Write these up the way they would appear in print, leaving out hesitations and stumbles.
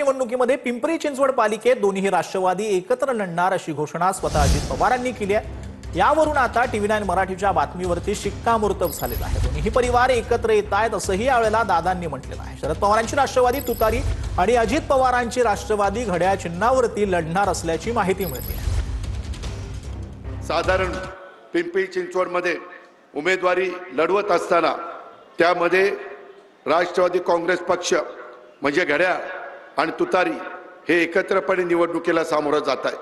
निवडणुकीमध्ये पिंपरी चिंचवड पालिकेत दोन्ही राष्ट्रवादी एकत्र लढणार अशी घोषणा स्वतः अजित पवारांनी केली आहे। यावरून आता TV9 मराठीच्या बातमीवरती शिक्कामोर्तब झालेला आहे। दोन्ही परिवार एकत्र येत आहेत असंही यावेळेला दादांनी म्हटलेलं आहे। शरद पवारांची राष्ट्रवादी तुतारी आणि अजित पवारांची राष्ट्रवादी घड्याळ चिन्हावरती लढणार असल्याची माहिती मिळते। साधारण पिंपरी चिंचवडमध्ये उमेदवारी लढवत असताना त्यामध्ये राष्ट्रवादी काँग्रेस पक्ष म्हणजे घड्याळ आणि तुतारी हे एकत्रपणे निवडणुकीला सामोरं जात आहे।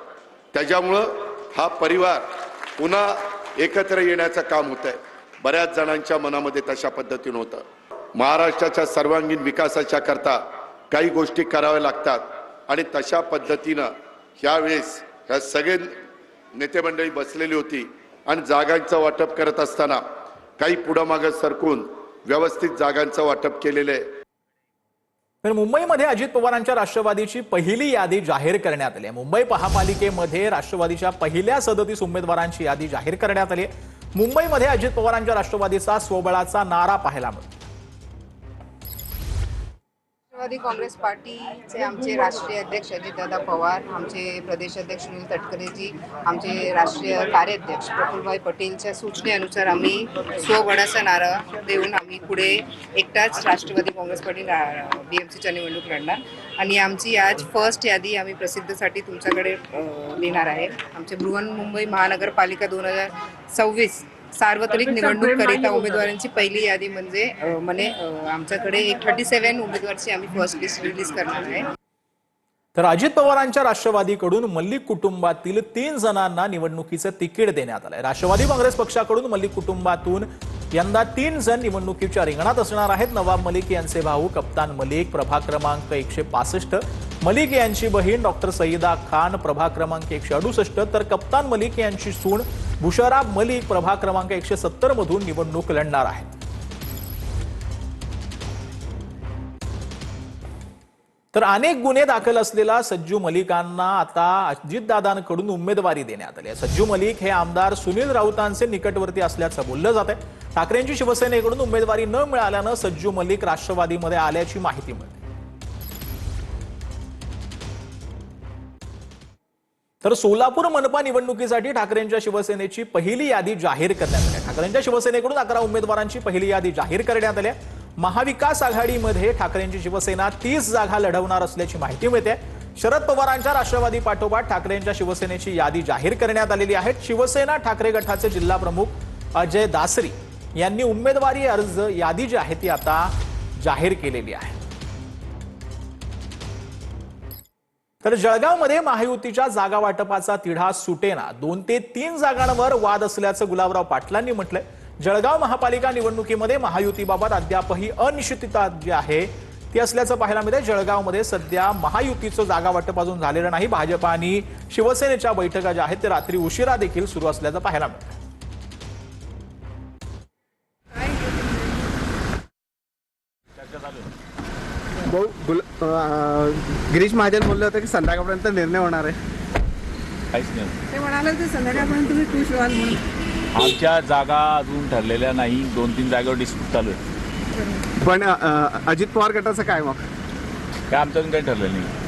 त्याच्यामुळे हा परिवार पुन्हा एकत्र येण्याचं काम होत आहे। बऱ्याच जणांच्या मनामध्ये तशा पद्धतीने होतं। महाराष्ट्राच्या सर्वांगीण विकासाच्या करता काही गोष्टी कराव्या लागतात आणि तशा पद्धतीने यावेळेस ह्या सगळे नेते मंडळी बसलेली होती आणि जागांचं वाटप करत असताना काही पुढे सरकून व्यवस्थित जागांचं वाटप केलेलं आहे। तर मुंबईमध्ये अजित पवारांच्या राष्ट्रवादीची पहिली यादी जाहीर करण्यात आली आहे। मुंबई महापालिकेमध्ये राष्ट्रवादीच्या पहिल्या 37 उमेदवारांची यादी जाहीर करण्यात आली आहे। मुंबईमध्ये अजित पवारांच्या राष्ट्रवादीचा स्वबळाचा नारा पाहायला मिळतो। राष्ट्रवादी काँग्रेस पार्टीचे आमचे राष्ट्रीय अध्यक्ष अजितदादा पवार, आमचे प्रदेश अध्यक्ष सुनील तटकरेजी, आमचे राष्ट्रीय कार्याध्यक्ष प्रफुल्लभाई पटेलच्या सूचनेनुसार आम्ही स्वबळाचा नारा देऊन आम्ही पुढे एकटाच राष्ट्रवादी काँग्रेस पार्टी BMCच्या निवडणूक लढणार आणि आमची आज फर्स्ट यादी आम्ही प्रसिद्धीसाठी तुमच्याकडे देणार आहे। आमचे बृहन्मुंबई महानगरपालिका 2026 सार्वत्रिक निवडणूक करिता उमेदवारांची पहिली यादी म्हणजे आमच्याकडे 37 उमेदवारांची आम्ही फर्स्ट लिस्ट रिलीज करणार आहे। तर अजित पवारांच्या राष्ट्रवादीकडून मल्लिक कुटुंबातील 3 जणांना निवडणुकीचं तिकीट देण्यात आलंय। राष्ट्रवादी काँग्रेस पक्षाकडून मल्लिक कुटुंबातून यंदा 3 जण निवडणुकीच्या रिंगणात असणार आहेत। नवाब मलिक यांचे भाऊ कप्तान मलिक प्रभाग क्रमांक 165, मलिक यांची बहीण डॉक्टर सईदा खान प्रभाग क्रमांक 168, तर कप्तान मलिक यांची सून बुशरा मलिक प्रभाग क्रमांक 170 मधून निवडणूक लढणार आहेत। तर अनेक गुन्हे दाखल असलेला सज्जू मलिकांना आता अजितदादांकडून उमेदवारी देण्यात आली आहे। सज्जू मलिक हे आमदार सुनील राऊतांचे निकटवर्ती असल्याचं बोललं जात आहे। ठाकरेंची शिवसेनेकडून उमेदवारी न मिळाल्यानं सज्जू मलिक राष्ट्रवादीमध्ये आल्याची माहिती मिळते। तर सोलापूर मनपा निवडणुकीसाठी ठाकरेंच्या शिवसेनेची पहिली यादी जाहीर करण्यात आली आहे। ठाकरेंच्या शिवसेनेकडून 11 उमेदवारांची पहिली यादी जाहीर करण्यात आली आहे। महाविकास आघाडीमध्ये ठाकरेंची शिवसेना 30 जागा लढवणार असल्याची माहिती मिळते। शरद पवारांच्या राष्ट्रवादी पाठोपाठ ठाकरेंच्या शिवसेनेची यादी जाहीर करण्यात आलेली आहे। शिवसेना ठाकरे गटाचे जिल्हा प्रमुख अजय दासरी यांनी उमेदवारी अर्ज यादी जी आहे ती आता जाहीर केलेली आहे। तर जळगावमध्ये महायुतीच्या जागा वाटपाचा तिढा सुटेना। 2 ते 3 जागांवर वाद असल्याचं गुलाबराव पाटलांनी म्हटलंय। जळगाव महापालिका निवडणुकीमध्ये महायुतीबाबत अद्यापही अनिश्चितता जी आहे ती असल्याचं पाहायला मिळते। जळगावमध्ये सध्या महायुतीचं जागा वाटप अजून झालेलं नाही। भाजप आणि शिवसेनेच्या बैठका ज्या आहेत ते रात्री उशिरा देखील सुरू असल्याचं पाहायला मिळतं। गिरीश महाजन बोलले होते की संध्याकाळपर्यंत निर्णय होणार आहे। काहीच नाही, ते म्हणाले की संध्याकाळपर्यंत तुम्ही खुश व्हाल म्हणून। आमच्या जागा अजून ठरलेल्या नाही। 2-3 जागेवर डिस्प्यूट चालू आहे। पण अजित पवार गटाचं काय मग? काय आमचं अजून काही ठरलेलं नाही।